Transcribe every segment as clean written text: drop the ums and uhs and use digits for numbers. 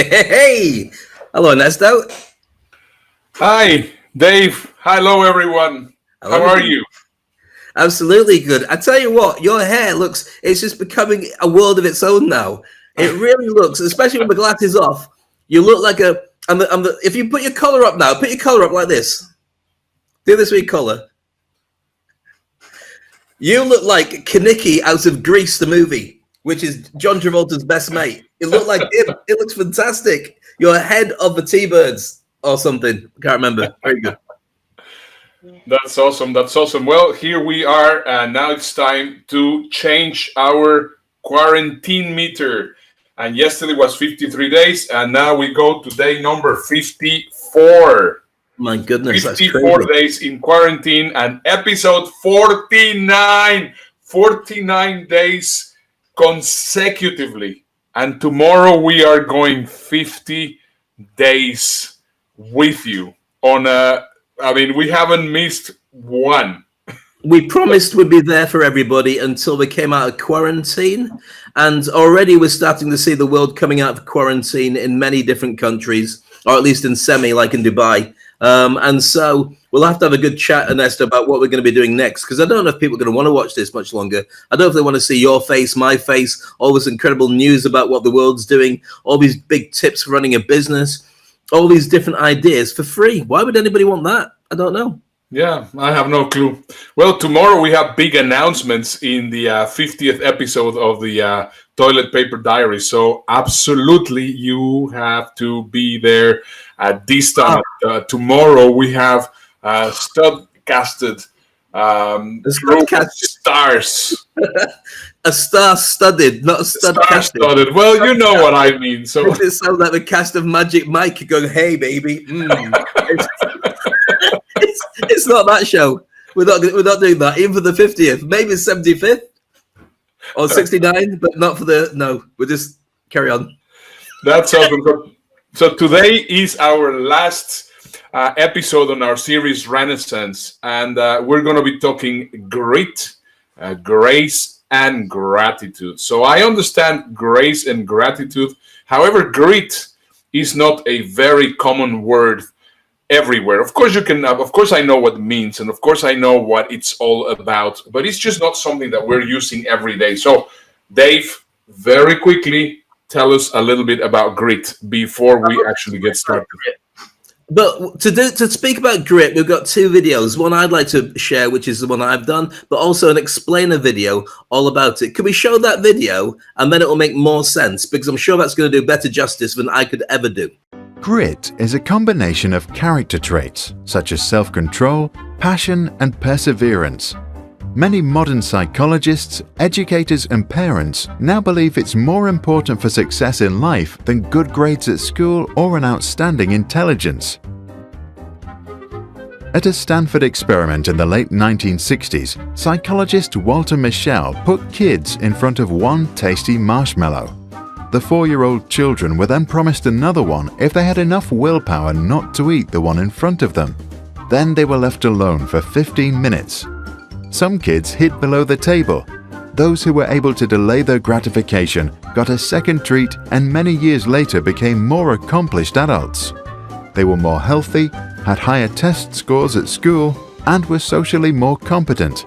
Hey, hello, Ernesto. Hi, Dave. Hello, everyone. How are you? Absolutely good. I tell you what, your hair it's just becoming a world of its own now. It really looks, especially with the glasses off, you look like if you put your collar up now, put your collar up like this. Do this with your collar. You look like Kaniki out of Grease, the movie, which is John Travolta's best mate. It looked like him. It looks fantastic. You're head of the T-Birds or something. I can't remember. Very good. That's awesome. That's awesome. Well, here we are, and now it's time to change our quarantine meter. And yesterday was 53 days, and now we go to day number 54. My goodness, 54 days in quarantine, and episode 49. 49 days consecutively. And tomorrow we are going 50 days with you on we haven't missed one. We promised we'd be there for everybody until we came out of quarantine. And already we're starting to see the world coming out of quarantine in many different countries, or at least in semi, like in Dubai. And so we'll have to have a good chat, Ernesto, about what we're going to be doing next, because I don't know if people are going to want to watch this much longer. I don't know if they want to see your face, my face, all this incredible news about what the world's doing, all these big tips for running a business, all these different ideas for free. Why would anybody want that? I don't know. Yeah, I have no clue. Well, tomorrow we have big announcements in the 50th episode of the Toilet Paper Diaries. So absolutely, you have to be there at this time. Tomorrow we have stud-casted stars. A star-studded, not a stud-casted. Star-studded. Well, you know what I mean. So it sounds like the cast of Magic Mike going, "Hey, baby." It's not that show. We're not doing that. Even for the 50th, maybe 75th or 69, but not for the. No, we'll just carry on. That's awesome. So today is our last episode on our series Renaissance, and we're going to be talking grit, grace, and gratitude. So I understand grace and gratitude. However, grit is not a very common word everywhere. Of course, I know what it means, and of course I know what it's all about, but it's just not something that we're using every day. So, Dave, very quickly, tell us a little bit about grit before we actually get started. But to speak about grit, we've got two videos. One I'd like to share, which is the one I've done, but also an explainer video all about it. Can we show that video, and then it will make more sense, because I'm sure that's going to do better justice than I could ever do. Grit is a combination of character traits such as self-control, passion, and perseverance. Many modern psychologists, educators, and parents now believe it's more important for success in life than good grades at school or an outstanding intelligence. At a Stanford experiment in the late 1960s, psychologist Walter Mischel put kids in front of one tasty marshmallow. The 4-year-old children were then promised another one if they had enough willpower not to eat the one in front of them. Then they were left alone for 15 minutes. Some kids hid below the table. Those who were able to delay their gratification got a second treat and many years later became more accomplished adults. They were more healthy, had higher test scores at school, and were socially more competent.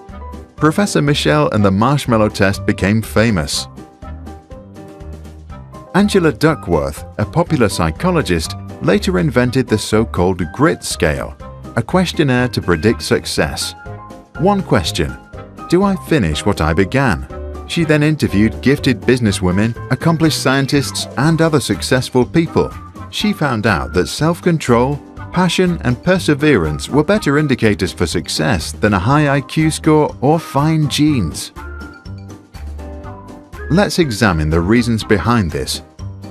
Professor Michel and the marshmallow test became famous. Angela Duckworth, a popular psychologist, later invented the so-called grit scale, a questionnaire to predict success. One question: do I finish what I began? She then interviewed gifted businesswomen, accomplished scientists, and other successful people. She found out that self-control, passion, and perseverance were better indicators for success than a high IQ score or fine genes. Let's examine the reasons behind this.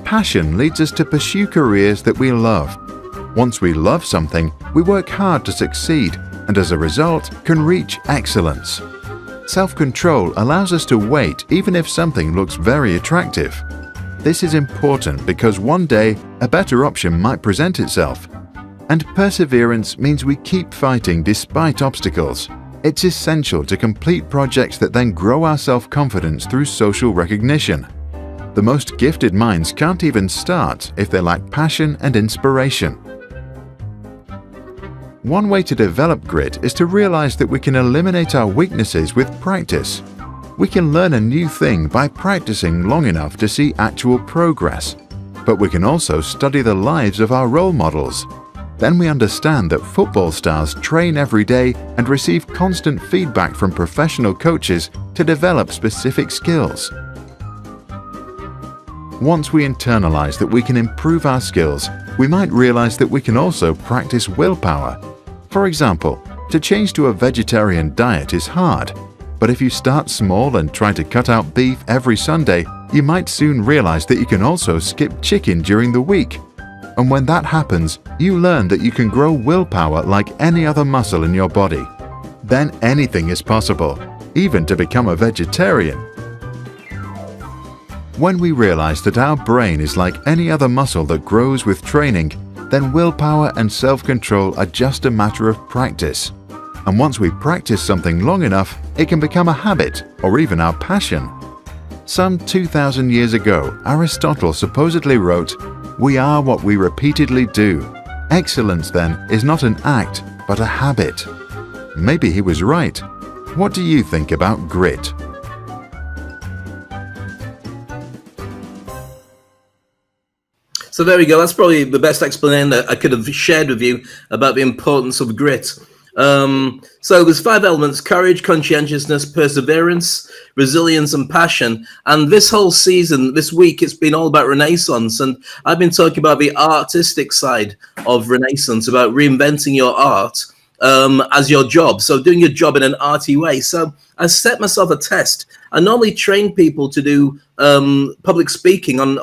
Passion leads us to pursue careers that we love. Once we love something, we work hard to succeed, and as a result, can reach excellence. Self-control allows us to wait even if something looks very attractive. This is important because one day a better option might present itself. And perseverance means we keep fighting despite obstacles. It's essential to complete projects that then grow our self-confidence through social recognition. The most gifted minds can't even start if they lack passion and inspiration. One way to develop grit is to realize that we can eliminate our weaknesses with practice. We can learn a new thing by practicing long enough to see actual progress. But we can also study the lives of our role models. Then we understand that football stars train every day and receive constant feedback from professional coaches to develop specific skills. Once we internalize that we can improve our skills, we might realize that we can also practice willpower. For example, to change to a vegetarian diet is hard, but if you start small and try to cut out beef every Sunday, you might soon realize that you can also skip chicken during the week. And when that happens, you learn that you can grow willpower like any other muscle in your body. Then anything is possible, even to become a vegetarian. When we realize that our brain is like any other muscle that grows with training, then willpower and self-control are just a matter of practice. And once we practice something long enough, it can become a habit or even our passion. Some 2,000 years ago, Aristotle supposedly wrote, "We are what we repeatedly do." Excellence, then, is not an act, but a habit. Maybe he was right. What do you think about grit? So there we go. That's probably the best explanation that I could have shared with you about the importance of grit. So there's 5 elements: courage, conscientiousness, perseverance, resilience, and passion. And this whole season, this week, it's been all about Renaissance. And I've been talking about the artistic side of Renaissance, about reinventing your art as your job. So doing your job in an arty way. So I set myself a test. I normally train people to do public speaking in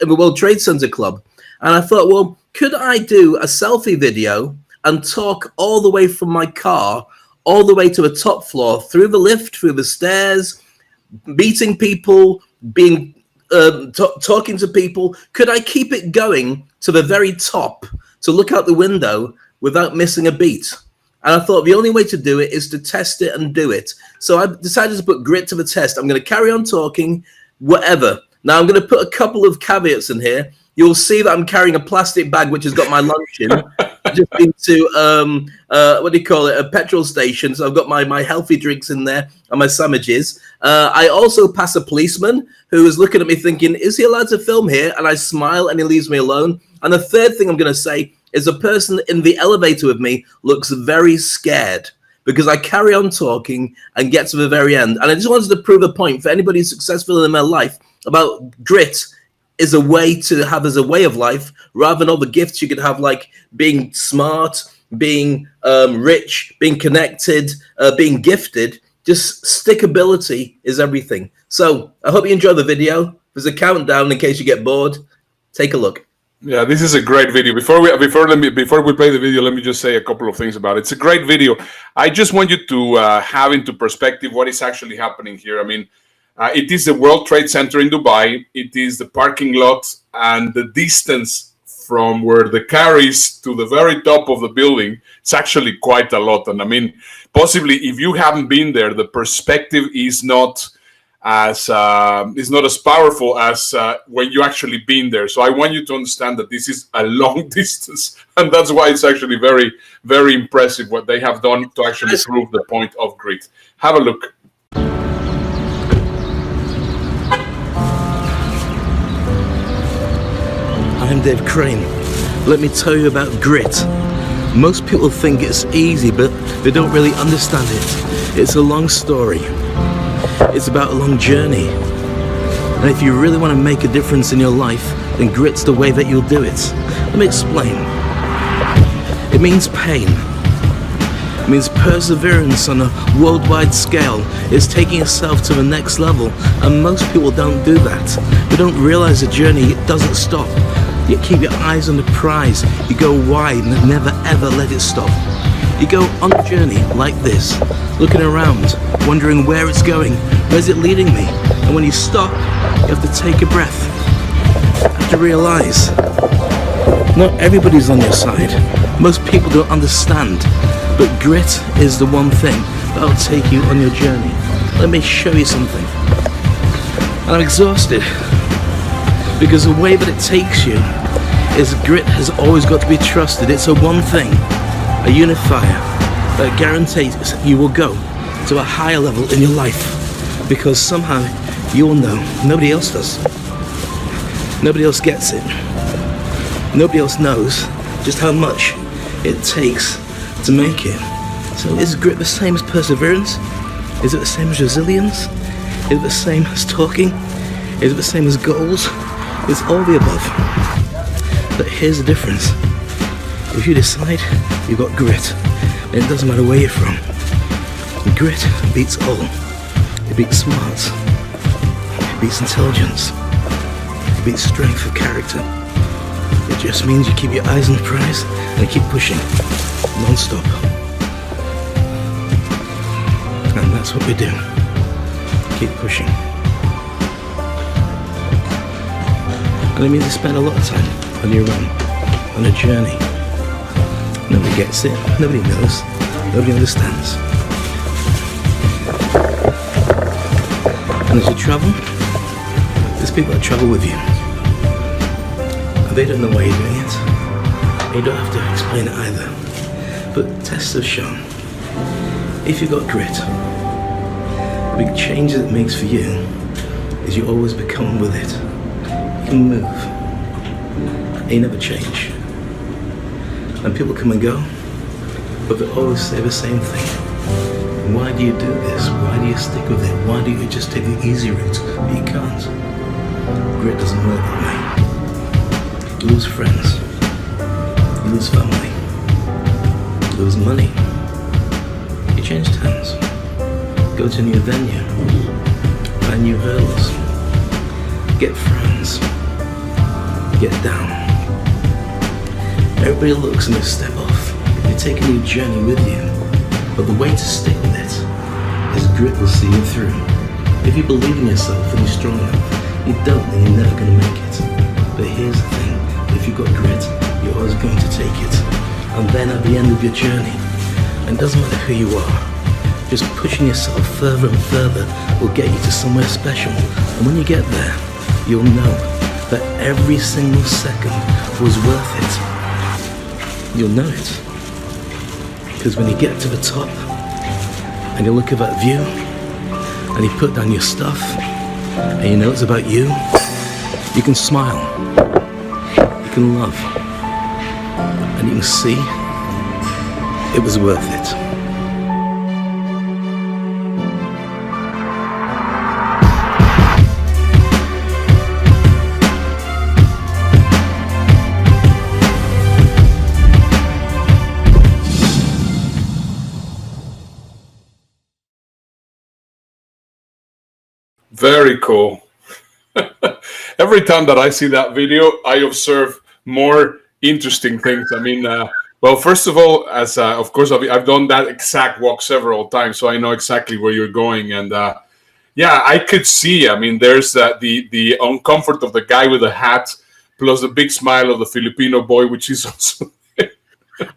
the World Trade Center Club. And I thought, well, could I do a selfie video and talk all the way from my car, all the way to the top floor, through the lift, through the stairs, meeting people, being talking to people? Could I keep it going to the very top to look out the window without missing a beat? And I thought the only way to do it is to test it and do it. So I decided to put grit to the test. I'm going to carry on talking, whatever. Now, I'm going to put a couple of caveats in here. You'll see that I'm carrying a plastic bag which has got my lunch in. I've just been to, a petrol station. So I've got my healthy drinks in there and my sandwiches. I also pass a policeman who is looking at me thinking, is he allowed to film here? And I smile and he leaves me alone. And the third thing I'm going to say is a person in the elevator with me looks very scared because I carry on talking and get to the very end. And I just wanted to prove a point for anybody who's successful in their life about grit is a way to have as a way of life rather than all the gifts you could have, like being smart, being rich, being connected, being gifted. Just stickability is everything. So I hope you enjoy the video. There's a countdown in case you get bored. Take a look. Yeah, this is a great video. Before we play the video, let me just say a couple of things about it. It's a great video. I just want you to have into perspective what is actually happening here. I mean, it is the World Trade Center in Dubai. It is the parking lot, and the distance from where the car is to the very top of the building, it's actually quite a lot. And I mean, possibly if you haven't been there, the perspective is not as powerful as when you actually been there. So I want you to understand that this is a long distance, and that's why it's actually very, very impressive what they have done to actually prove the point of grit. Have a look. I'm Dave Crane. Let me tell you about grit. Most people think it's easy, but they don't really understand it. It's a long story. It's about a long journey. And if you really want to make a difference in your life, then grit's the way that you'll do it. Let me explain. It means pain. It means perseverance on a worldwide scale. It's taking yourself to the next level, and most people don't do that. They don't realize the journey doesn't stop. You keep your eyes on the prize. You go wide and never ever let it stop. You go on a journey like this, looking around, wondering where it's going, where's it leading me? And when you stop, you have to take a breath. You have to realize, not everybody's on your side. Most people don't understand, but grit is the one thing that'll take you on your journey. Let me show you something. And I'm exhausted, because the way that it takes you is grit has always got to be trusted. It's a one thing, a unifier that guarantees you will go to a higher level in your life, because somehow you will know nobody else does. Nobody else gets it. Nobody else knows just how much it takes to make it. So is grit the same as perseverance? Is it the same as resilience? Is it the same as talking? Is it the same as goals? It's all the above. But here's the difference. If you decide you've got grit, then it doesn't matter where you're from. Grit beats all. It beats smarts. It beats intelligence. It beats strength of character. It just means you keep your eyes on the prize and you keep pushing, non-stop. And that's what we do. Keep pushing. And it means you spend a lot of time on your own, on a journey. Nobody gets it, nobody knows, nobody understands. And as you travel, there's people that travel with you. And they don't know why you're doing it. And you don't have to explain it either. But tests have shown, if you've got grit, the big change that it makes for you is you always become with it. You can move. And you never change. And people come and go, but they always say the same thing. Why do you do this? Why do you stick with it? Why do you just take the easy route? But you can't. Grit doesn't work that way. You lose friends. You lose family. You lose money. You change towns. Go to a new venue. Find new hurdles. Get friends. Get down. Everybody looks and they step off. They take a new journey with you. But the way to stick with it is grit will see you through. If you believe in yourself and you're strong enough, you don't, then you're never going to make it. But here's the thing, if you've got grit, you're always going to take it. And then at the end of your journey, and it doesn't matter who you are, just pushing yourself further and further will get you to somewhere special. And when you get there, you'll know that every single second was worth it. You'll know it. Because when you get to the top and you look at that view and you put down your stuff and you know it's about you can smile, you can love, and you can see it was worth it. Very cool. Every time that I see that video, I observe more interesting things. I mean, well, first of all, as of course, I've done that exact walk several times, so I know exactly where you're going. And yeah, I could see. I mean, there's the uncomfort of the guy with the hat, plus the big smile of the Filipino boy, which is also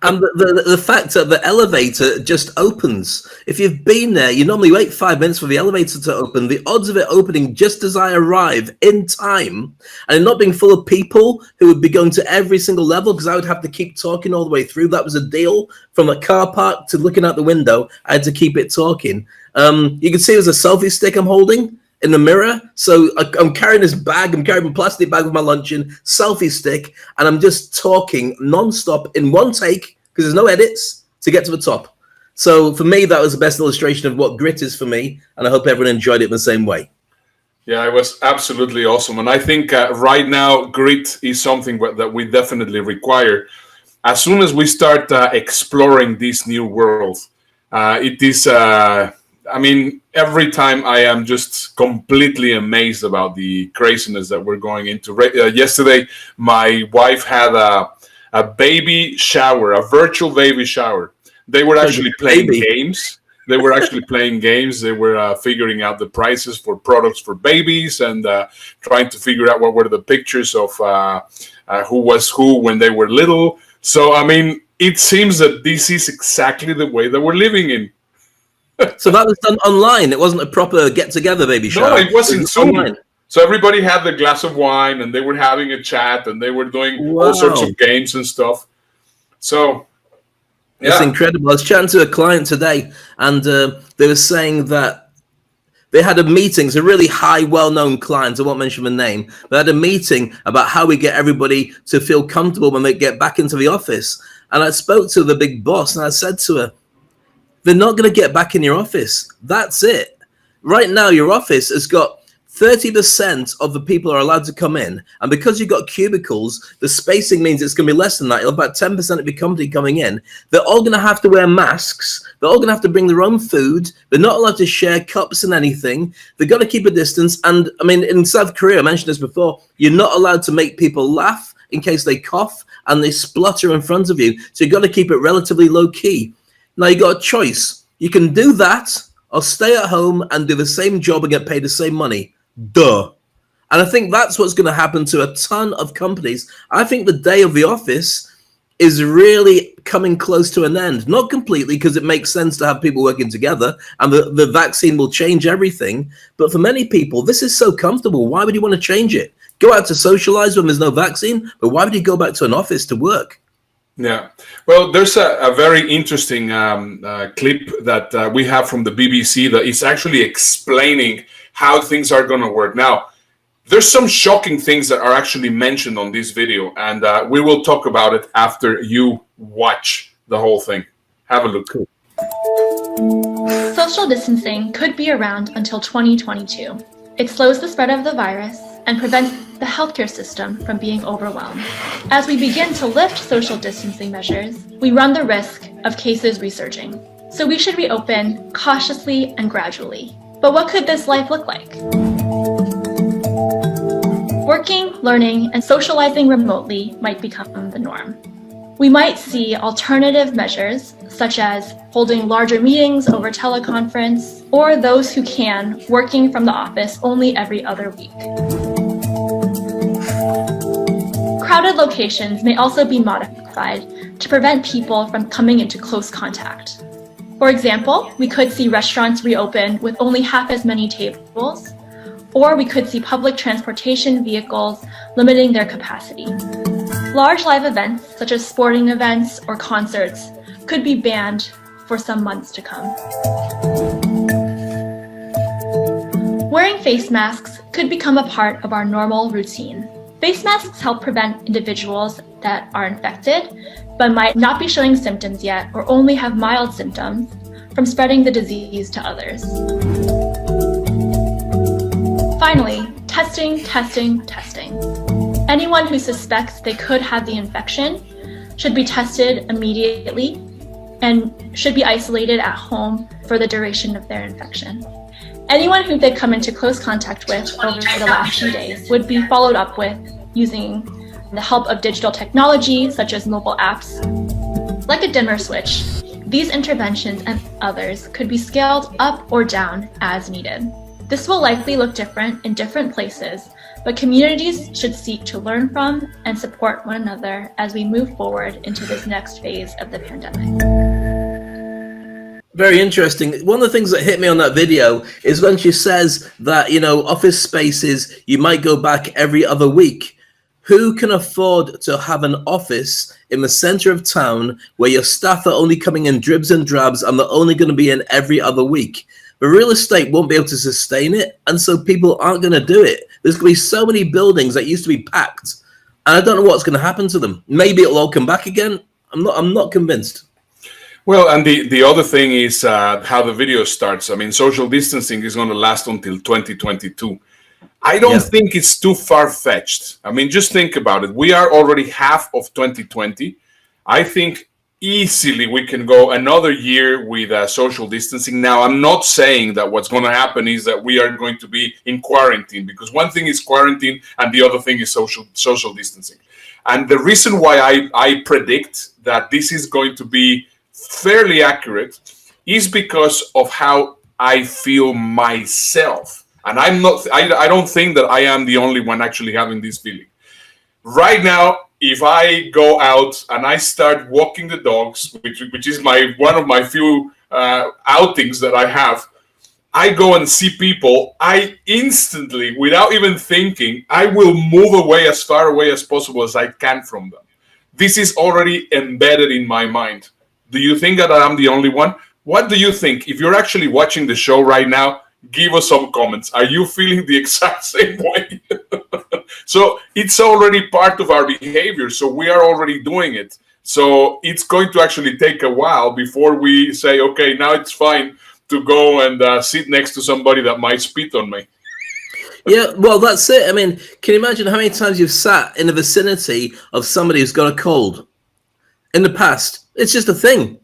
And the fact that the elevator just opens. If you've been there, you normally wait 5 minutes for the elevator to open. The odds of it opening just as I arrive in time and it not being full of people who would be going to every single level because I would have to keep talking all the way through. That was a deal from a car park to looking out the window. I had to keep it talking. You can see there's a selfie stick I'm holding in the mirror. So I'm carrying this bag, I'm carrying a plastic bag with my lunch in, selfie stick, and I'm just talking non-stop in one take, because there's no edits, to get to the top. So for me, that was the best illustration of what grit is for me, and I hope everyone enjoyed it in the same way. Yeah, it was absolutely awesome. And I think right now, grit is something that we definitely require. As soon as we start exploring this new world, it is... I mean, every time I am just completely amazed about the craziness that we're going into. Yesterday, my wife had a baby shower, a virtual baby shower. They were actually playing games. They were actually playing games. They were figuring out the prices for products for babies and trying to figure out what were the pictures of who was who when they were little. So, I mean, it seems that this is exactly the way that we're living in. So that was done online. It wasn't a proper get-together baby shower. No, it wasn't Zoom. Online. So everybody had the glass of wine, and they were having a chat, and they were doing all sorts of games and stuff. So, yeah. It's incredible. I was chatting to a client today, and they were saying that they had a meeting. It's a really high, well-known client. I won't mention the name. They had a meeting about how we get everybody to feel comfortable when they get back into the office. And I spoke to the big boss, and I said to her, they're not going to get back in your office. That's it. Right now, your office has got 30% of the people are allowed to come in. And because you've got cubicles, the spacing means it's going to be less than that. You'll have about 10% of your company coming in. They're all going to have to wear masks. They're all going to have to bring their own food. They're not allowed to share cups and anything. They've got to keep a distance. And I mean, in South Korea, I mentioned this before, you're not allowed to make people laugh in case they cough and they splutter in front of you. So you've got to keep it relatively low key. Now you got a choice. You can do that or stay at home and do the same job and get paid the same money. Duh. And I think that's what's going to happen to a ton of companies. I think the day of the office is really coming close to an end. Not completely, because it makes sense to have people working together and the vaccine will change everything. But for many people, this is so comfortable. Why would you want to change it? Go out to socialize when there's no vaccine, but why would you go back to an office to work? Yeah, well, there's a very interesting clip that we have from the BBC that is actually explaining how things are going to work. Now, there's some shocking things that are actually mentioned on this video, and we will talk about it after you watch the whole thing. Have a look. Social distancing could be around until 2022. It slows the spread of the virus and prevents the healthcare system from being overwhelmed. As we begin to lift social distancing measures, we run the risk of cases resurging. So we should reopen cautiously and gradually. But what could this life look like? Working, learning, and socializing remotely might become the norm. We might see alternative measures, such as holding larger meetings over teleconference, or those who can, working from the office only every other week. Crowded locations may also be modified to prevent people from coming into close contact. For example, we could see restaurants reopen with only half as many tables, or we could see public transportation vehicles limiting their capacity. Large live events, such as sporting events or concerts, could be banned for some months to come. Wearing face masks could become a part of our normal routine. Face masks help prevent individuals that are infected, but might not be showing symptoms yet or only have mild symptoms, from spreading the disease to others. Finally, testing. Anyone who suspects they could have the infection should be tested immediately and should be isolated at home for the duration of their infection. Anyone who they come into close contact with over the last few days would be followed up with using the help of digital technology, such as mobile apps. Like a dimmer switch, these interventions and others could be scaled up or down as needed. This will likely look different in different places, but communities should seek to learn from and support one another as we move forward into this next phase of the pandemic. Very interesting. One of the things that hit me on that video is when she says that, office spaces, you might go back every other week. Who can afford to have an office in the center of town where your staff are only coming in dribs and drabs and they're only going to be in every other week? The real estate won't be able to sustain it, and so people aren't going to do it. There's going to be so many buildings that used to be packed, and I don't know what's going to happen to them. Maybe it'll all come back again. I'm not convinced. Well, and the other thing is how the video starts. I mean, social distancing is going to last until 2022. I don't think it's too far-fetched. I mean, just think about it. We are already half of 2020. I think easily we can go another year with social distancing. Now, I'm not saying that what's going to happen is that we are going to be in quarantine, because one thing is quarantine and the other thing is social distancing. And the reason why I predict that this is going to be fairly accurate is because of how I feel myself. And I don't think that I am the only one actually having this feeling. Right now, if I go out and I start walking the dogs, which is one of my few outings that I have, I go and see people, I instantly, without even thinking, I will move away as far away as possible as I can from them. This is already embedded in my mind. Do you think that I'm the only one? What do you think? If you're actually watching the show right now, give us some comments. Are you feeling the exact same way? So it's already part of our behavior. So we are already doing it. So it's going to actually take a while before we say, okay, now it's fine to go and sit next to somebody that might spit on me. Yeah, well, that's it. I mean, can you imagine how many times you've sat in the vicinity of somebody who's got a cold in the past? It's just a thing.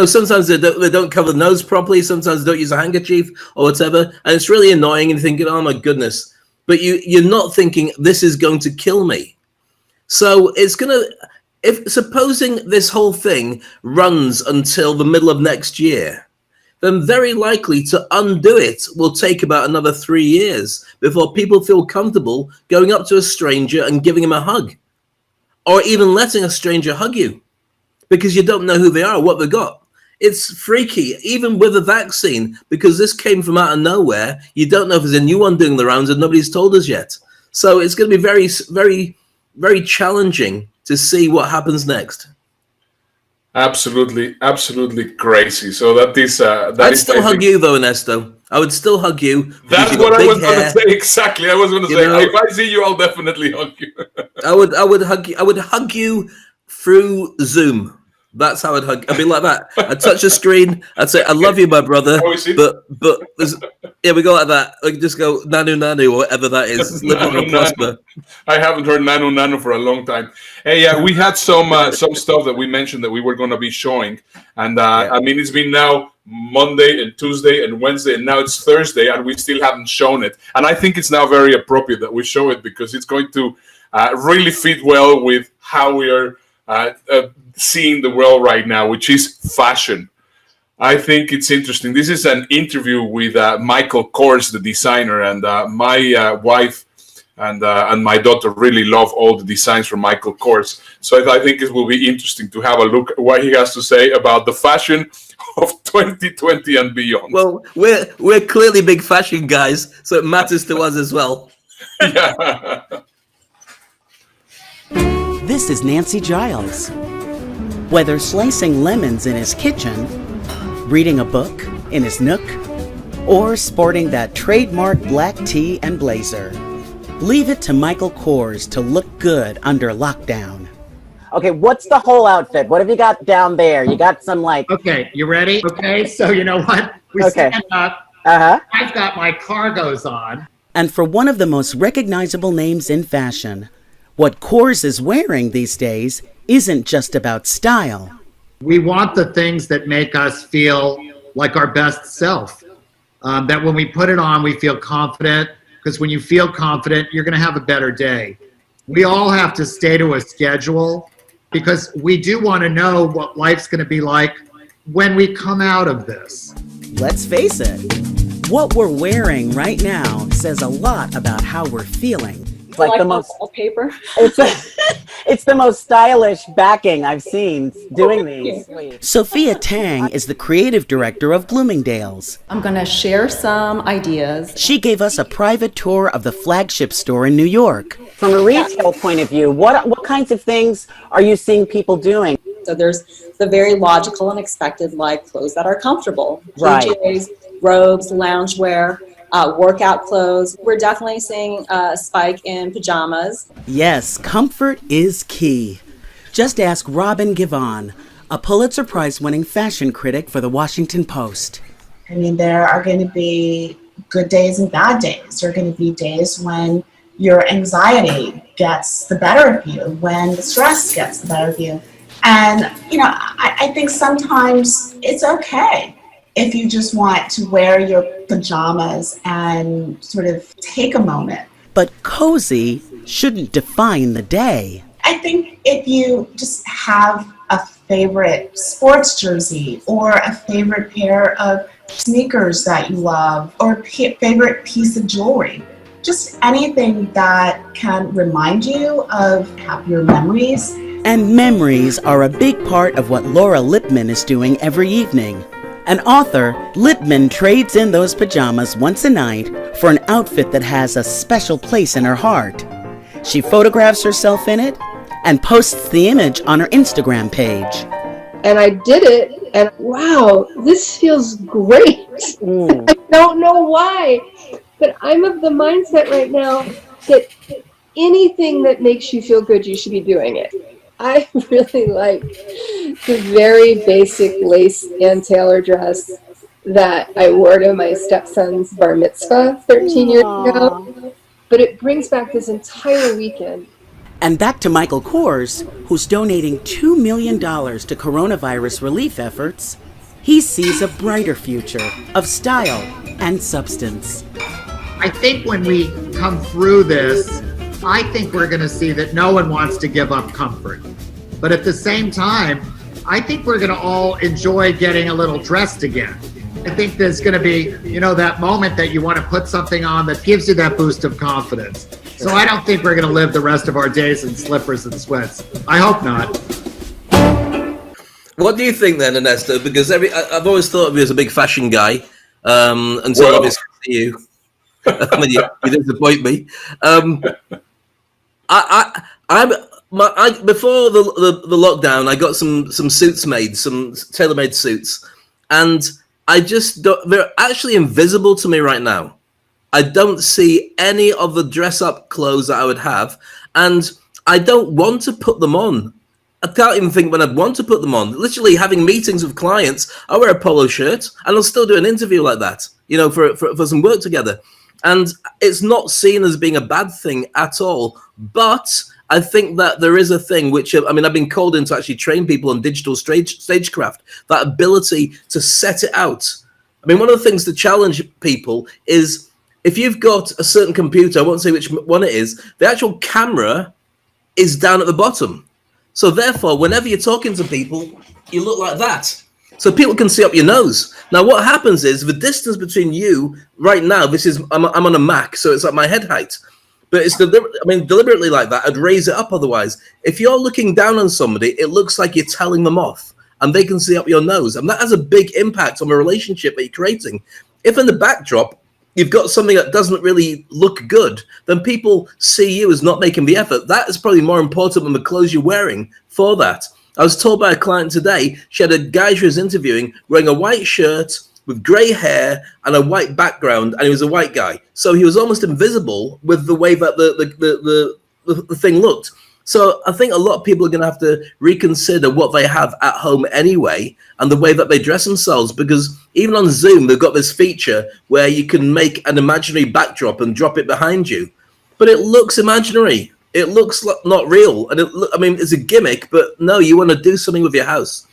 Sometimes they don't cover the nose properly. Sometimes they don't use a handkerchief or whatever. And it's really annoying and thinking, oh, my goodness. But you're not thinking, this is going to kill me. So it's going to, supposing this whole thing runs until the middle of next year, then very likely to undo it will take about another 3 years before people feel comfortable going up to a stranger and giving him a hug, or even letting a stranger hug you, because you don't know who they are or what they got. It's freaky, even with a vaccine, because this came from out of nowhere. You don't know if there's a new one doing the rounds and nobody's told us yet. So it's going to be very, very, very challenging to see what happens next. Absolutely crazy. So I'd still hug you though, Ernesto. I would still hug you. That's what I was going to say. Exactly. I was going to say, if I see you, I'll definitely hug you. I would hug you. I would hug you through Zoom. That's how I'd hug. I'd be like that. I'd touch the screen. I'd say, "I love you, my brother." But we go like that. Like just go nanu nanu or whatever that is. Live on and prosper. I haven't heard nanu nanu for a long time. Hey, we had some stuff that we mentioned that we were going to be showing, and I mean it's been now Monday and Tuesday and Wednesday, and now it's Thursday, and we still haven't shown it. And I think it's now very appropriate that we show it because it's going to really fit well with how we are seeing the world right now, which is fashion. I think it's interesting. This is an interview with Michael Kors, the designer, and my wife and my daughter really love all the designs from Michael Kors. So I think it will be interesting to have a look at what he has to say about the fashion of 2020 and beyond. Well, we're clearly big fashion guys, so it matters to us as well. Yeah. This is Nancy Giles. Whether slicing lemons in his kitchen, reading a book in his nook, or sporting that trademark black tee and blazer, leave it to Michael Kors to look good under lockdown. Okay, what's the whole outfit? What have you got down there? You got some Okay, you ready? Okay, so you know what? We stand up. I've got my cargos on. And for one of the most recognizable names in fashion, what Kors is wearing these days isn't just about style. We want the things that make us feel like our best self. That when we put it on, we feel confident, because when you feel confident, you're going to have a better day. We all have to stay to a schedule because we do want to know what life's going to be like when we come out of this. Let's face it, what we're wearing right now says a lot about how we're feeling, like the most paper. It's the most stylish backing I've seen doing these. Sophia Tang is the creative director of Bloomingdale's. I'm going to share some ideas. She gave us a private tour of the flagship store in New York. From a retail point of view, what kinds of things are you seeing people doing? So there's the very logical and expected, like clothes that are comfortable. Right. PJs, robes, loungewear, workout clothes. We're definitely seeing a spike in pajamas. Yes, comfort is key. Just ask Robin Givon, a Pulitzer Prize-winning fashion critic for the Washington Post. I mean, there are going to be good days and bad days. There are going to be days when your anxiety gets the better of you, when the stress gets the better of you. And, you know, I think sometimes it's okay if you just want to wear your pajamas and sort of take a moment. But cozy shouldn't define the day. I think if you just have a favorite sports jersey or a favorite pair of sneakers that you love or a favorite piece of jewelry, just anything that can remind you of happier memories. And memories are a big part of what Laura Lipman is doing every evening. An author, Lipman trades in those pajamas once a night for an outfit that has a special place in her heart. She photographs herself in it and posts the image on her Instagram page. And I did it, and wow, this feels great. I don't know why, but I'm of the mindset right now that anything that makes you feel good, you should be doing it. I really like the very basic lace and tailor dress that I wore to my stepson's bar mitzvah 13 years ago. But it brings back this entire weekend. And back to Michael Kors, who's donating $2 million to coronavirus relief efforts. He sees a brighter future of style and substance. I think when we come through this, I think we're going to see that no one wants to give up comfort. But at the same time, I think we're going to all enjoy getting a little dressed again. I think there's going to be, you know, that moment that you want to put something on that gives you that boost of confidence. So I don't think we're going to live the rest of our days in slippers and sweats. I hope not. What do you think then, Ernesto? Because I've always thought of you as a big fashion guy, until obviously you. I mean, you disappoint me. Before the lockdown, I got some suits made, some tailor-made suits, and I just don't, they're actually invisible to me right now. I don't see any of the dress-up clothes that I would have, and I don't want to put them on. I can't even think when I'd want to put them on. Literally having meetings with clients, I wear a polo shirt, and I'll still do an interview like that, you know, for some work together. And it's not seen as being a bad thing at all. But I think that there is a thing which, I mean, I've been called in to actually train people on digital stagecraft, that ability to set it out. I mean, one of the things to challenge people is if you've got a certain computer, I won't say which one it is, the actual camera is down at the bottom. So therefore, whenever you're talking to people, you look like that. So people can see up your nose. Now, what happens is the distance between you right now, I'm on a Mac, so it's at my head height. But it's deliberately like that. I'd raise it up otherwise. If you're looking down on somebody, it looks like you're telling them off and they can see up your nose. And that has a big impact on the relationship that you're creating. If in the backdrop, you've got something that doesn't really look good, then people see you as not making the effort. That is probably more important than the clothes you're wearing for that. I was told by a client today, she had a guy she was interviewing wearing a white shirt with grey hair and a white background, and he was a white guy. So he was almost invisible with the way that the thing looked. So I think a lot of people are going to have to reconsider what they have at home anyway and the way that they dress themselves, because even on Zoom, they've got this feature where you can make an imaginary backdrop and drop it behind you. But it looks imaginary. It looks like not real. And it's a gimmick, but no, you want to do something with your house.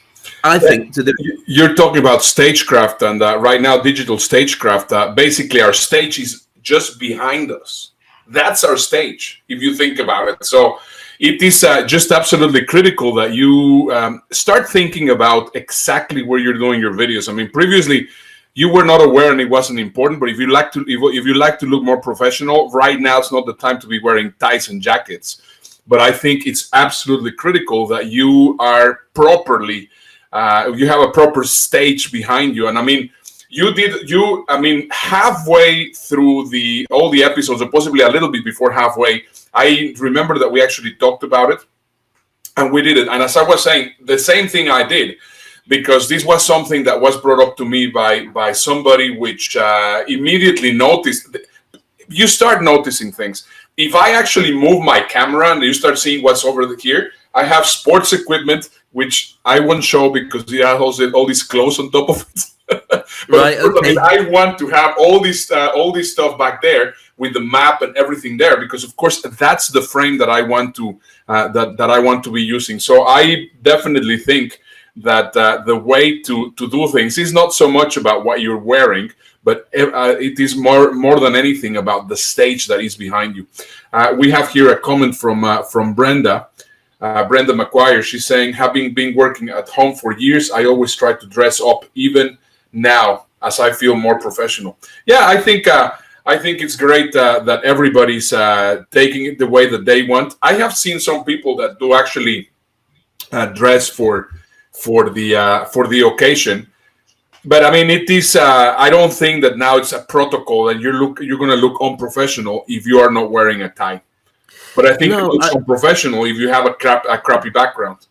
I think to do. You're talking about stagecraft, and right now, digital stagecraft. Basically, our stage is just behind us. That's our stage, if you think about it. So it is just absolutely critical that you start thinking about exactly where you're doing your videos. I mean, previously, you were not aware and it wasn't important. But if you like to look more professional, right now it's not the time to be wearing ties and jackets. But I think it's absolutely critical that you are properly, you have a proper stage behind you. And I mean, halfway through all the episodes, or possibly a little bit before halfway, I remember that we actually talked about it, and we did it. And as I was saying, the same thing I did, because this was something that was brought up to me by somebody, which immediately noticed. You start noticing things. If I actually move my camera and you start seeing what's over here, I have sports equipment, which I won't show because it has all these clothes on top of it. Right. Okay. I want to have all this stuff back there with the map and everything there, because of course that's the frame that I want to that I want to be using. So I definitely think that the way to do things is not so much about what you're wearing, but it is more than anything about the stage that is behind you. We have here a comment from Brenda. Brenda McGuire. She's saying, having been working at home for years, I always try to dress up, even now, as I feel more professional. Yeah, I think it's great that everybody's taking it the way that they want. I have seen some people that do actually dress for the occasion, but I mean, it is. I don't think that now it's a protocol and you're going to look unprofessional if you are not wearing a tie. But I think it looks unprofessional if you have a crappy background.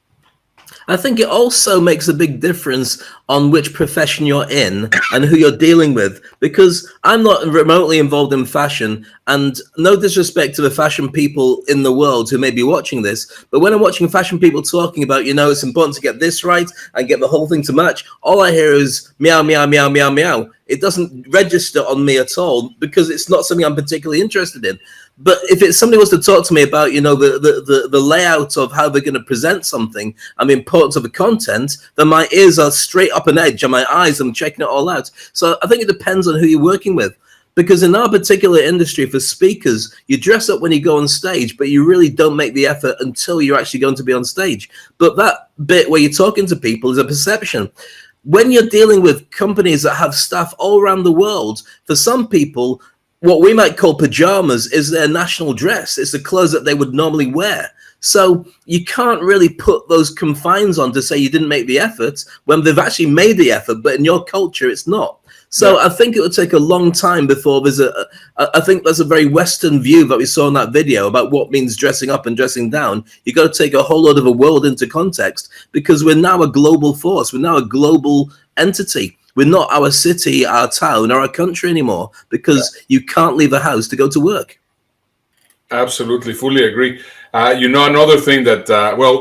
I think it also makes a big difference on which profession you're in and who you're dealing with, because I'm not remotely involved in fashion, and no disrespect to the fashion people in the world who may be watching this, but when I'm watching fashion people talking about, it's important to get this right and get the whole thing to match, all I hear is meow, meow, meow, meow, meow. It doesn't register on me at all because it's not something I'm particularly interested in. But if somebody was to talk to me about, the layout of how they're going to present something and the importance of the content, then my ears are straight up an edge and my eyes, I'm checking it all out. So I think it depends on who you're working with. Because in our particular industry, for speakers, you dress up when you go on stage, but you really don't make the effort until you're actually going to be on stage. But that bit where you're talking to people is a perception. When you're dealing with companies that have staff all around the world, for some people, what we might call pajamas is their national dress. It's the clothes that they would normally wear. So you can't really put those confines on to say you didn't make the effort when they've actually made the effort, but in your culture, it's not. So I think it would take a long time before there's I think there's a very Western view that we saw in that video about what means dressing up and dressing down. You got to take a whole lot of the world into context, because we're now a global force. We're now a global entity. We're not our city, our town, or our country anymore, because you can't leave the house to go to work. Absolutely, fully agree. Another thing that,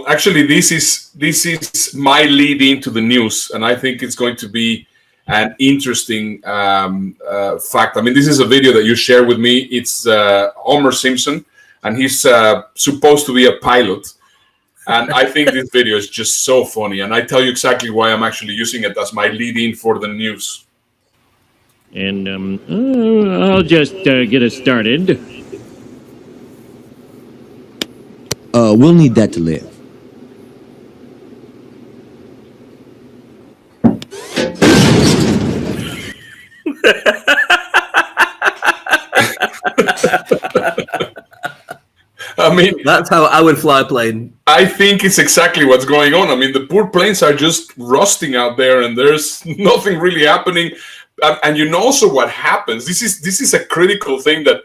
actually, this is my lead into the news, and I think it's going to be an interesting fact. I mean, this is a video that you shared with me. It's Homer Simpson, and he's supposed to be a pilot. And I think this video is just so funny. And I tell you exactly why I'm actually using it as my lead-in for the news. And I'll just get us started. We'll need that to live. I mean, that's how I would fly a plane. I think it's exactly what's going on. I mean, the poor planes are just rusting out there, and there's nothing really happening. And also what happens. This is a critical thing that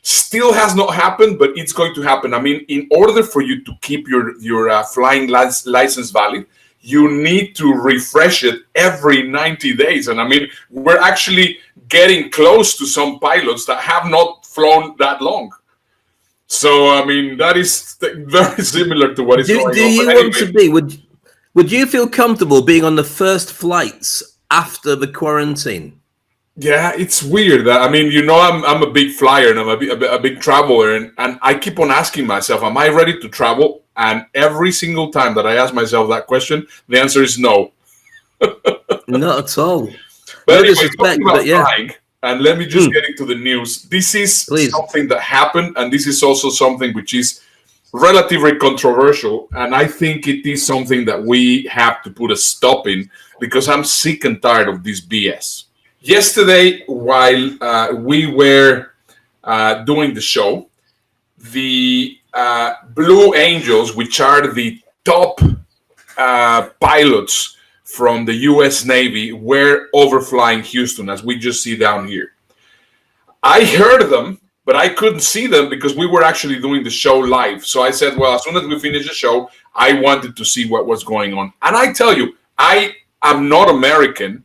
still has not happened, but it's going to happen. I mean, in order for you to keep your flying license valid, you need to refresh it every 90 days. And I mean, we're actually getting close to some pilots that have not flown that long. So, I mean, that is very similar to what is going on. Do you want to be, would you feel comfortable being on the first flights after the quarantine? Yeah, it's weird. I mean, I'm a big flyer and I'm a big traveler. And I keep on asking myself, am I ready to travel? And every single time that I ask myself that question, the answer is no. Not at all. But anyway, talking about flying, and let me just get into the news. This is something that happened, and this is also something which is relatively controversial. And I think it is something that we have to put a stop in, because I'm sick and tired of this BS. Yesterday, while we were doing the show, the Blue Angels, which are the top pilots from the U.S. Navy, were overflying Houston, as we just see down here. I heard them, but I couldn't see them because we were actually doing the show live. So I said, well, as soon as we finish the show, I wanted to see what was going on. And I tell you, I am not American,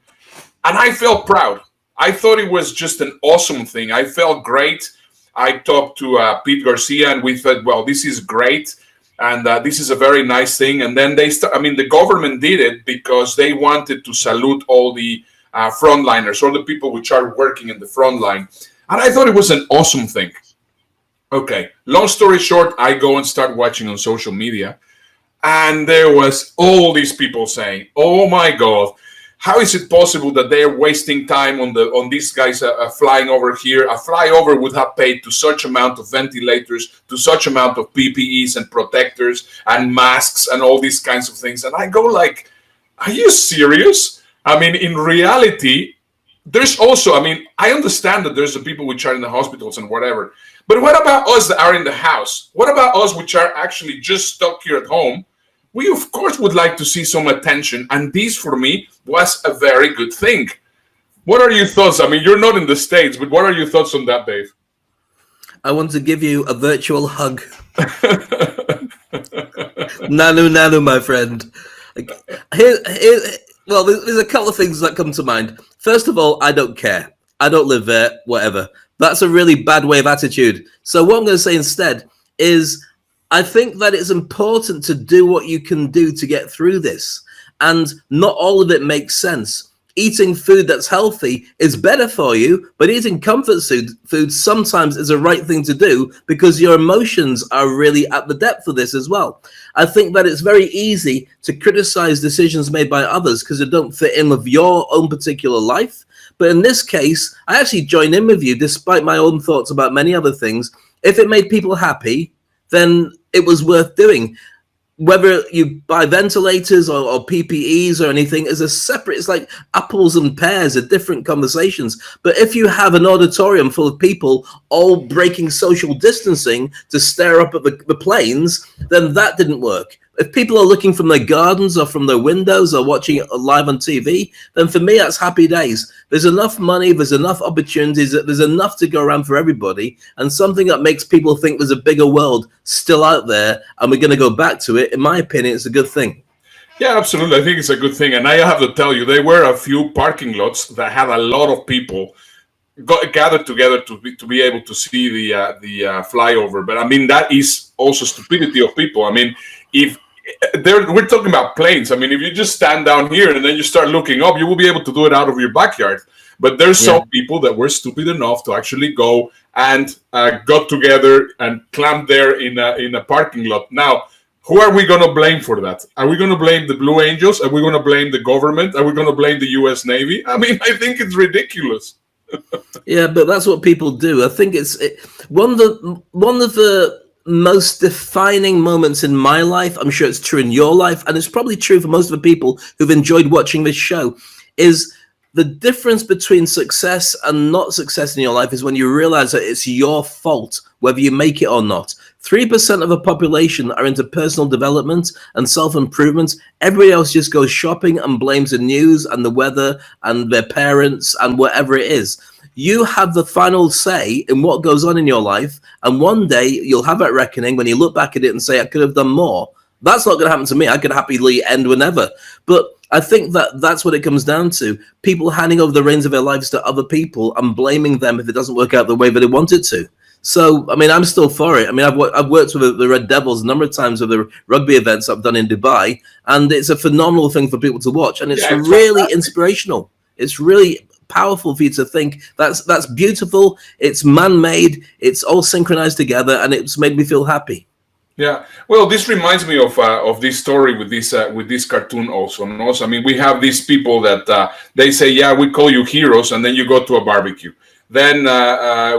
and I felt proud. I thought it was just an awesome thing. I felt great. I talked to Pete Garcia, and we thought, well, this is great. And this is a very nice thing. And then the government did it because they wanted to salute all the frontliners, all the people which are working in the front line. And I thought it was an awesome thing. Okay, long story short, I go and start watching on social media. And there was all these people saying, oh my God, how is it possible that they're wasting time on these guys flying over here? A flyover would have paid to such amount of ventilators, to such amount of PPEs and protectors and masks and all these kinds of things. And I go like, are you serious? I mean, in reality, there's also, I understand that there's the people which are in the hospitals and whatever. But what about us that are in the house? What about us which are actually just stuck here at home? We, of course, would like to see some attention. And this, for me, was a very good thing. What are your thoughts? You're not in the States, but what are your thoughts on that, Dave? I want to give you a virtual hug. Nanu, my friend. Well, there's a couple of things that come to mind. First of all, I don't care. I don't live there, whatever. That's a really bad way of attitude. So what I'm going to say instead is I think that it's important to do what you can do to get through this. And not all of it makes sense. Eating food that's healthy is better for you, but eating comfort food sometimes is the right thing to do because your emotions are really at the depth of this as well. I think that it's very easy to criticize decisions made by others because they don't fit in with your own particular life. But in this case, I actually join in with you despite my own thoughts about many other things. If it made people happy, then it was worth doing. Whether you buy ventilators or PPEs or anything is a separate, it's like apples and pears are different conversations. But if you have an auditorium full of people all breaking social distancing to stare up at the planes, then that didn't work. If people are looking from their gardens or from their windows or watching it live on TV, then for me, that's happy days. There's enough money, there's enough opportunities, there's enough to go around for everybody. And something that makes people think there's a bigger world still out there, and we're going to go back to it, in my opinion, it's a good thing. Yeah, absolutely. I think it's a good thing. And I have to tell you, there were a few parking lots that had a lot of people gathered together to be able to see the flyover. But that is also stupidity of people. We're talking about planes. If you just stand down here and then you start looking up, you will be able to do it out of your backyard. But there's some people that were stupid enough to actually go and got together and clamped there in a parking lot. Now, who are we going to blame for that? Are we going to blame the Blue Angels? Are we going to blame the government? Are we going to blame the U.S. Navy? I think it's ridiculous. Yeah, but that's what people do. I think it's one of the most defining moments in my life. I'm sure it's true in your life, and it's probably true for most of the people who've enjoyed watching this show, is the difference between success and not success in your life is when you realize that it's your fault whether you make it or not. 3% of the population are into personal development and self-improvement. Everybody else just goes shopping and blames the news and the weather and their parents and whatever it is. You have the final say in what goes on in your life, and one day you'll have that reckoning when you look back at it and say, I could have done more. That's not going to happen to me. I could happily end whenever. But I think that's what it comes down to. People handing over the reins of their lives to other people and blaming them if it doesn't work out the way that they want it to. So, I'm still for it. I've worked with the Red Devils a number of times with the rugby events I've done in Dubai, and it's a phenomenal thing for people to watch, and it's really fantastic. Inspirational. It's really powerful for you to think that's beautiful. It's man-made. It's all synchronized together, and it's made me feel happy. Yeah, well, this reminds me of this story with this cartoon also. We have these people that they say, yeah, we call you heroes, and then you go to a barbecue. Then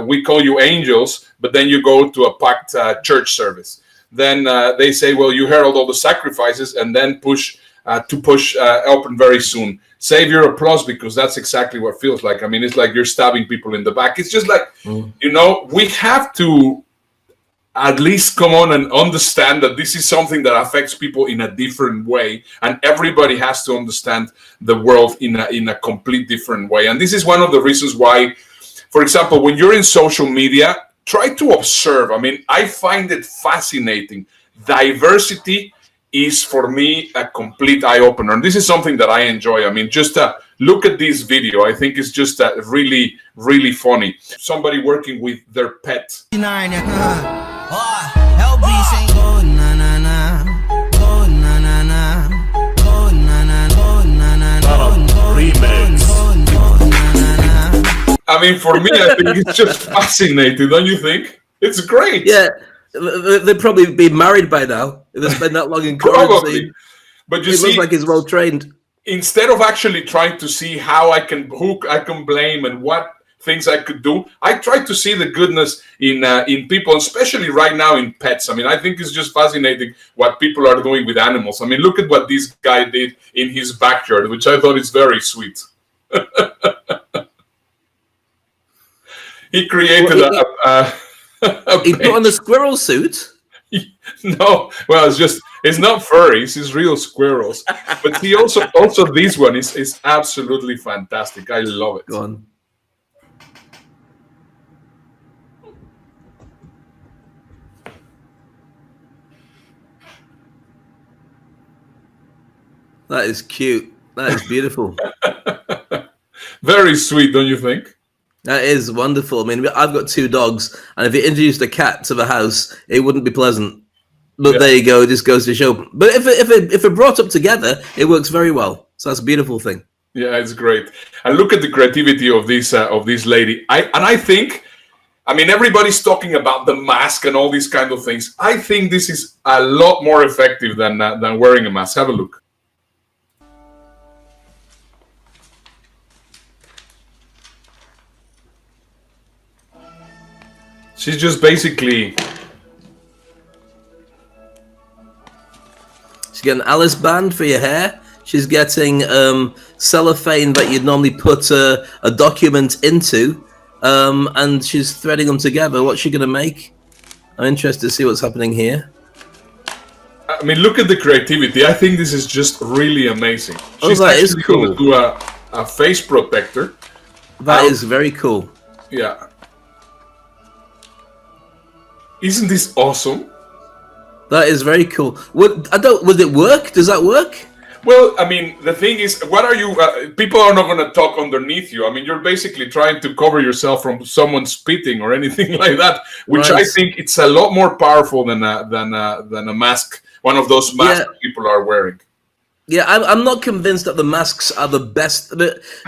we call you angels, but then you go to a packed church service. Then they say, well, you herald all the sacrifices, and then push open very soon. save your applause, because that's exactly what it feels like. I mean, it's like you're stabbing people in the back. It's just like, we have to at least come on and understand that this is something that affects people in a different way, and everybody has to understand the world in a complete different way. And this is one of the reasons why, for example, when you're in social media, try to observe. I mean, I find it fascinating. Diversity is, for me, a complete eye-opener. And this is something that I enjoy. I mean, just look at this video. I think it's just really, really funny. Somebody working with their pet. I mean, for me, I think it's just fascinating, don't you think? It's great. Yeah, they'd probably be married by now if they spend that long in quarantine. But you it see, looks like he's well trained. Instead of actually trying to see who I can blame and what things I could do, I try to see the goodness in people, especially right now in pets. I mean, I think it's just fascinating what people are doing with animals. I mean, look at what this guy did in his backyard, which I thought is very sweet. He created he put on the squirrel suit. No, well, it's not furries, it's real squirrels. But he also this one is absolutely fantastic. I love it. Go on. That is cute. That is beautiful. Very sweet, don't you think? That is wonderful. I mean, I've got 2 dogs, and if you introduced a cat to the house, it wouldn't be pleasant. But there you go. It just goes to show. But if it brought up together, it works very well. So that's a beautiful thing. Yeah, it's great. And look at the creativity of this lady. I think, I mean, everybody's talking about the mask and all these kind of things. I think this is a lot more effective than wearing a mask. Have a look. She's just basically... She's getting an Alice band for your hair. She's getting cellophane that you'd normally put a document into. And she's threading them together. What's she going to make? I'm interested to see what's happening here. I mean, look at the creativity. I think this is just really amazing. She's that is actually cool. going to do a face protector. That is very cool. Yeah. Isn't this awesome? That is very cool. Would it work? Does that work? Well, I mean, the thing is, what are you? People are not going to talk underneath you. I mean, you're basically trying to cover yourself from someone spitting or anything like that, which I think it's a lot more powerful than a mask. One of those masks that people are wearing. Yeah, I'm not convinced that the masks are the best.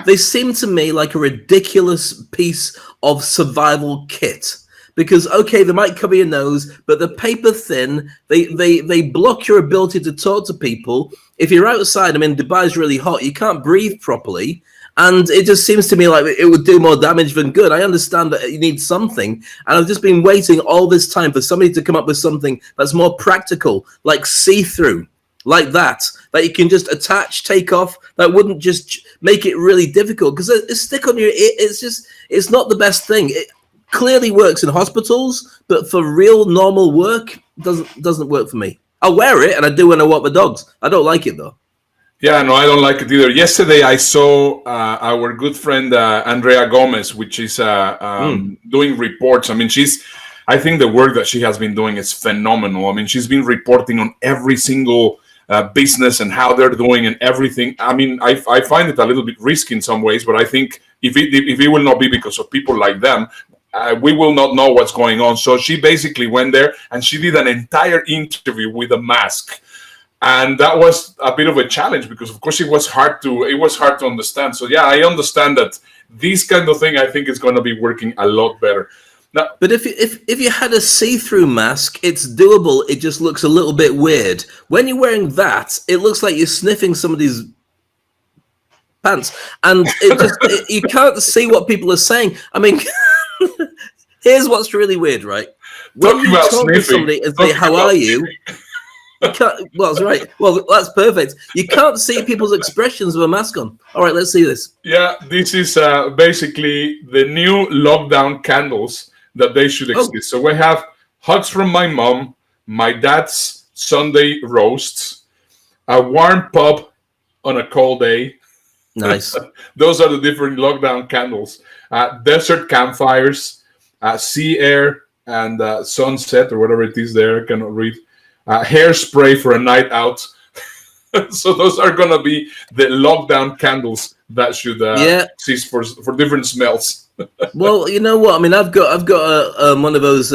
They seem to me like a ridiculous piece of survival kit. Because, okay, they might cover your nose, but they're paper thin. They block your ability to talk to people. If you're outside, I mean, Dubai's really hot. You can't breathe properly. And it just seems to me like it would do more damage than good. I understand that you need something. And I've just been waiting all this time for somebody to come up with something that's more practical, like see-through, like that you can just attach, take off. That wouldn't just make it really difficult. Because a stick on your ear, it's not the best thing. It clearly works in hospitals, but for real normal work, doesn't work for me. I'll wear it, and I do when I walk the dogs. I don't like it, though. Yeah, no, I don't like it either. Yesterday, I saw our good friend Andrea Gomez, which is doing reports. I mean, I think the work that she has been doing is phenomenal. I mean, she's been reporting on every single business and how they're doing and everything. I mean, I find it a little bit risky in some ways, but I think if it will not be because of people like them, we will not know what's going on. So she basically went there and she did an entire interview with a mask. And that was a bit of a challenge because, of course, it was hard to understand. So, yeah, I understand that this kind of thing, I think, is going to be working a lot better. Now, but if you had a see-through mask, it's doable. It just looks a little bit weird. When you're wearing that, it looks like you're sniffing somebody's pants. And you can't see what people are saying. I mean, here's what's really weird, right? When you talk to somebody and say, how are you? You can't, well, that's right. Well, that's perfect. You can't see people's expressions with a mask on. All right, let's see this. Yeah, this is basically the new lockdown candles that they should exist. So we have hugs from my mom, my dad's Sunday roasts, a warm pub on a cold day. Nice. Those are the different lockdown candles. Desert campfires, sea air, and sunset, or whatever it is there. I cannot read. Hairspray for a night out. So those are going to be the lockdown candles that should exist for different smells. Well, you know what? I mean, I've got one of those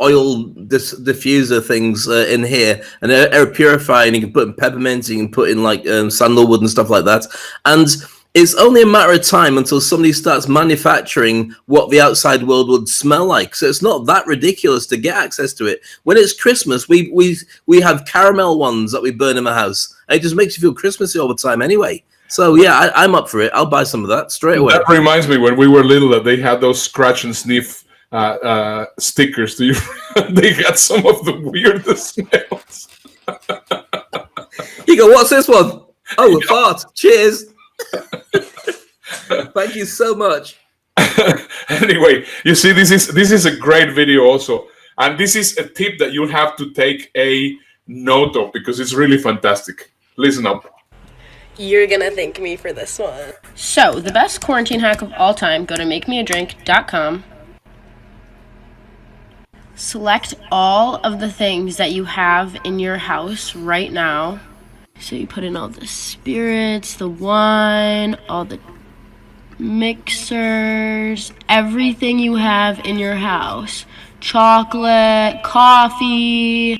oil diffuser things in here, an air purifier, and you can put in peppermint, you can put in like sandalwood and stuff like that. And it's only a matter of time until somebody starts manufacturing what the outside world would smell like. So it's not that ridiculous to get access to it. When it's Christmas, we have caramel ones that we burn in the house. And it just makes you feel Christmassy all the time anyway. So yeah, I'm up for it. I'll buy some of that straight away. That reminds me, when we were little, that they had those scratch and sniff stickers. They had some of the weirdest smells. You go, what's this one? Oh, a fart. Cheers. Thank you so much. Anyway, you see, this is a great video also, and this is a tip that you have to take a note of because it's really fantastic. Listen up. You're gonna thank me for this one. So, the best quarantine hack of all time, go to makemeadrink.com. Select all of the things that you have in your house right now. So you put in all the spirits, the wine, all the mixers, everything you have in your house. Chocolate, coffee,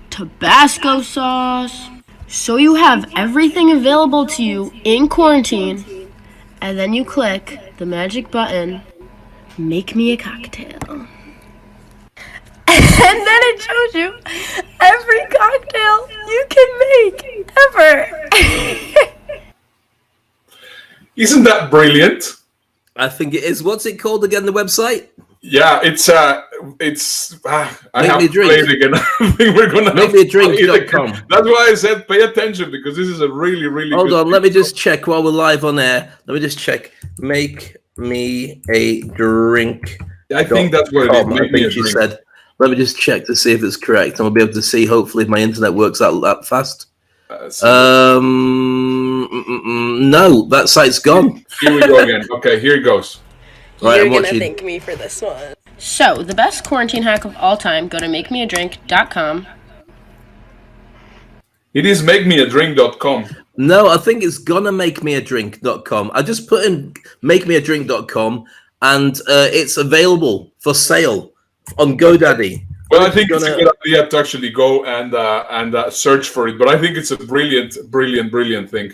Tabasco sauce. So you have everything available to you in quarantine, and then you click the magic button, make me a cocktail. And then it shows you every cocktail you can make ever. Isn't that brilliant? I think it is. What's it called again, the website? Yeah, it's I have to play it again. I think we're gonna makemeadrink.com. That's why I said pay attention, because this is a really, really Hold good on, let me just check while we're live on air. Let me just check. Make me a drink. I think that's what it is. I think she said. Let me just check to see if it's correct. And we'll be able to see, hopefully, if my internet works out that fast. No, that site's gone. Here we go again. Okay, here it goes. Right, you're gonna thank me for this one. So, the best quarantine hack of all time, go to makemeadrink.com. It is makemeadrink.com. No, I think it's gonnaMakeMeADrink.com. I just put in makemeadrink.com, and it's available for sale on GoDaddy. Well, I think it's a good idea to actually go and search for it. But I think it's a brilliant thing.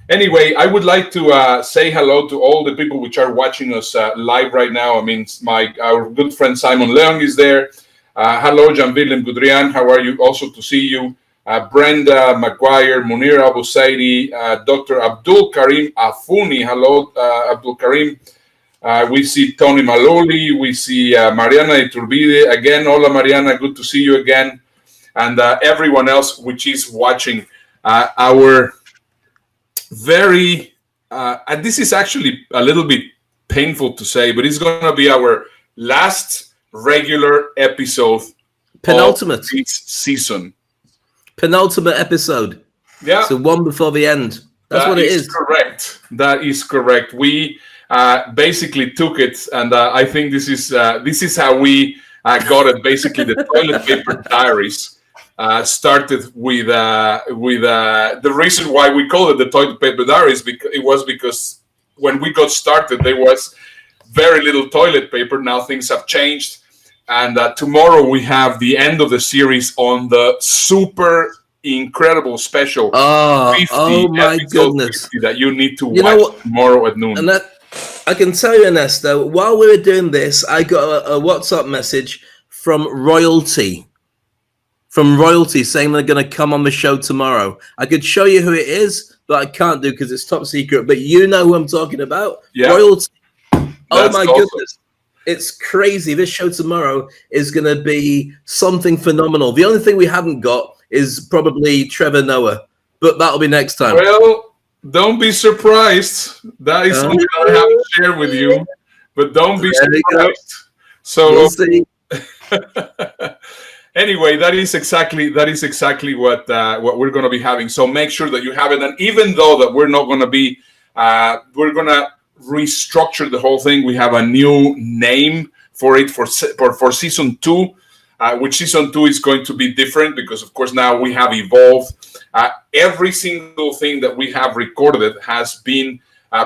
Anyway, I would like to say hello to all the people which are watching us live right now. I mean, our good friend Simon Leong is there. Hello, Jan-Willem Gudrian. How are you? Also to see you. Brenda McGuire, Munir Abu Saidi, Dr. Abdul Karim Afuni. Hello, Abdul Karim. We see Tony Maloli. We see Mariana Iturbide. Again, hola, Mariana. Good to see you again. And everyone else which is watching our very... and this is actually a little bit painful to say, but it's going to be our last regular episode Penultimate. of this season. Penultimate episode. Yeah. So one before the end. That's what it is. Correct. That is correct. We basically took it, and I think this is how we got it. Basically, the toilet paper diaries started with the reason why we call it the toilet paper diaries, because when we got started there was very little toilet paper. Now things have changed, and tomorrow we have the end of the series on the super incredible special 50 my goodness 50 that you need to watch tomorrow at noon. And that, I can tell you, Ernesto, while we were doing this, I got a WhatsApp message from Royalty saying they're going to come on the show tomorrow. I could show you who it is, but I can't do because it's top secret. But you know who I'm talking about. Yeah. Royalty. That's my awesome. goodness. It's crazy. This show tomorrow is going to be something phenomenal. The only thing we haven't got is probably Trevor Noah, but that'll be next time. Well, don't be surprised. That is something I haven't shared with you, but don't be surprised. So we'll see. Anyway, that is exactly what we're going to be having. So make sure that you have it. And even though that we're not going to be, we're going to restructure the whole thing. We have a new name for it for season 2, which season 2 is going to be different because, of course, now we have evolved. Every single thing that we have recorded has been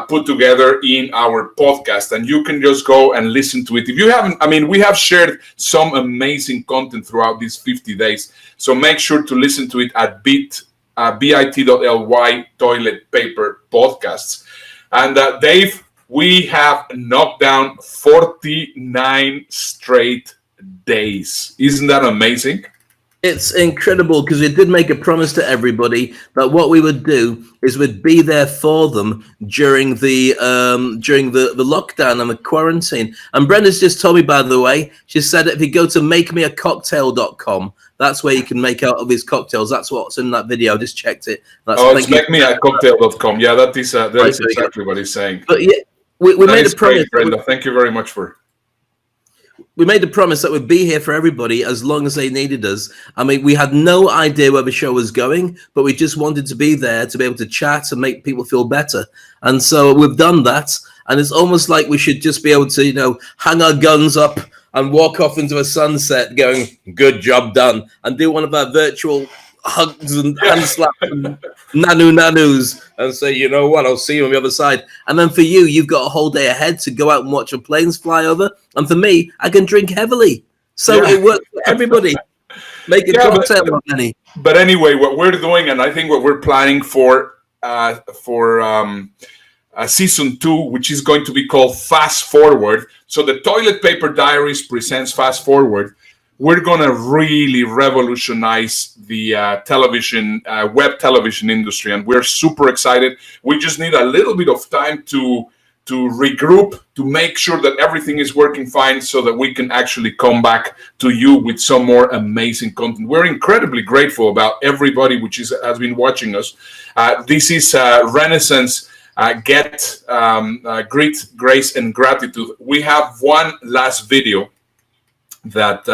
put together in our podcast, and you can just go and listen to it. If you haven't, I mean, we have shared some amazing content throughout these 50 days. So make sure to listen to it at bit.ly toilet paper podcasts. And Dave, we have knocked down 49 straight days. Isn't that amazing? It's incredible because we did make a promise to everybody that what we would do is we'd be there for them during the lockdown and the quarantine. And Brenda's just told me, by the way, she said if you go to makemeacocktail.com, that's where you can make out of these cocktails. That's what's in that video. I just checked it. It's makemeacocktail.com. Yeah, that is exactly what he's saying. But yeah, we made a promise. Great, Brenda. Thank you very much for. We made a promise that we'd be here for everybody as long as they needed us. I mean, we had no idea where the show was going, but we just wanted to be there to be able to chat and make people feel better. And so we've done that. And it's almost like we should just be able to, hang our guns up and walk off into a sunset going, good job done, and do one of our virtual hugs and hand slaps and nanus and say, you know what, I'll see you on the other side. And then for you, you've got a whole day ahead to go out and watch the planes fly over. And for me, I can drink heavily. So it works for everybody. Make a cocktail, Benny. But anyway, what we're doing, and I think what we're planning for season 2, which is going to be called Fast Forward. So the Toilet Paper Diaries presents Fast Forward. We're going to really revolutionize the web television industry, and we're super excited. We just need a little bit of time to regroup, to make sure that everything is working fine so that we can actually come back to you with some more amazing content. We're incredibly grateful about everybody which has been watching us. This is Renaissance Grit, Grace, and Gratitude. We have one last video that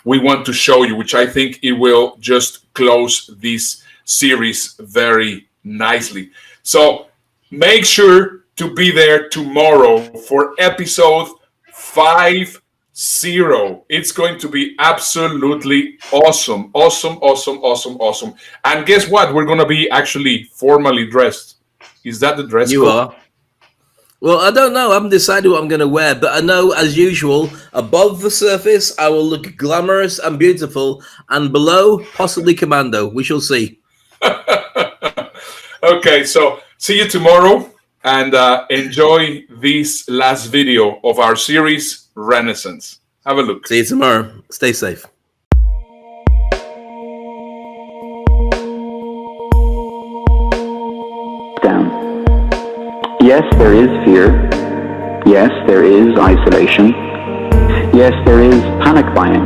we want to show you, which I think it will just close this series very nicely. So make sure to be there tomorrow for episode 50. It's going to be absolutely awesome. And guess what? We're going to be actually formally dressed. Is that the dress code? You are. Well, I don't know. I haven't decided what I'm going to wear, but I know, as usual, above the surface, I will look glamorous and beautiful, and below, possibly commando. We shall see. Okay, so see you tomorrow, and enjoy this last video of our series, Renaissance. Have a look. See you tomorrow. Stay safe. Yes, there is fear. Yes, there is isolation. Yes, there is panic buying.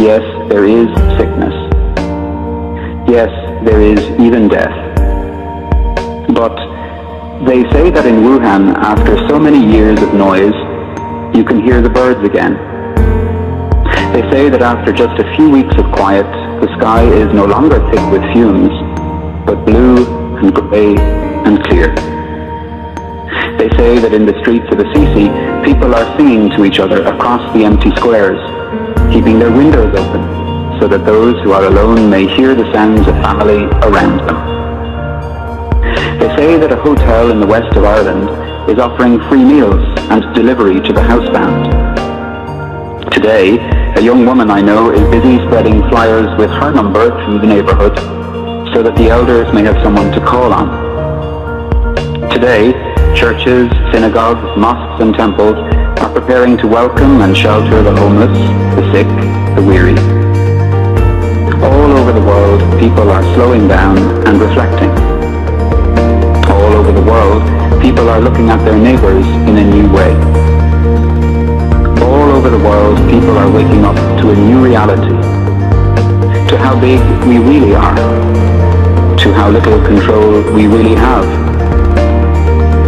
Yes, there is sickness. Yes, there is even death. But they say that in Wuhan, after so many years of noise, you can hear the birds again. They say that after just a few weeks of quiet, the sky is no longer thick with fumes, but blue and grey and clear. They say that in the streets of Assisi, people are singing to each other across the empty squares, keeping their windows open, so that those who are alone may hear the sounds of family around them. They say that a hotel in the west of Ireland is offering free meals and delivery to the housebound. Today, a young woman I know is busy spreading flyers with her number through the neighborhood, so that the elders may have someone to call on. Today, churches, synagogues, mosques, and temples are preparing to welcome and shelter the homeless, the sick, the weary. All over the world, people are slowing down and reflecting. All over the world, people are looking at their neighbors in a new way. All over the world, people are waking up to a new reality, to to how big we really are, to how little control we really have,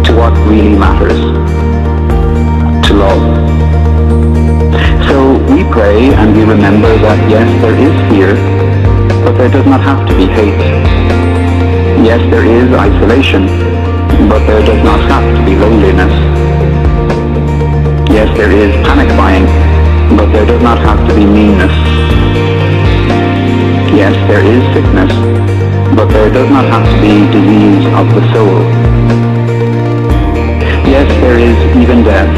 to what really matters, to love. So we pray and we remember that yes, there is fear, but there does not have to be hate. Yes, there is isolation, but there does not have to be loneliness. Yes, there is panic buying, but there does not have to be meanness. Yes, there is sickness, but there does not have to be disease of the soul. Yes, there is even death,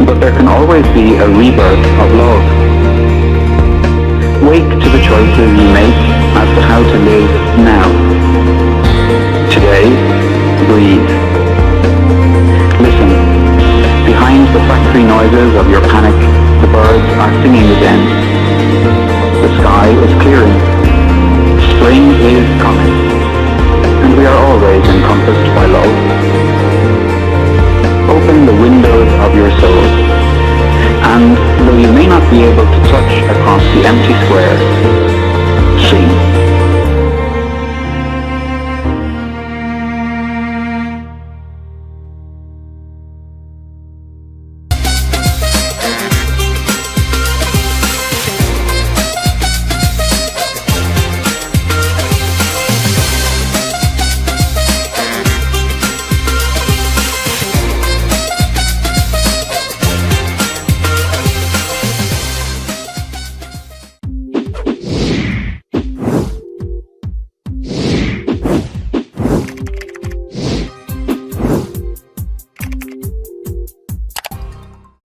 but there can always be a rebirth of love. Wake to the choices you make as to how to live now. Today, breathe. Listen. Behind the factory noises of your panic, the birds are singing again. The sky is clearing. Spring is coming. And we are always encompassed by love. Open the windows of your soul. And though you may not be able to touch across the empty square, sing.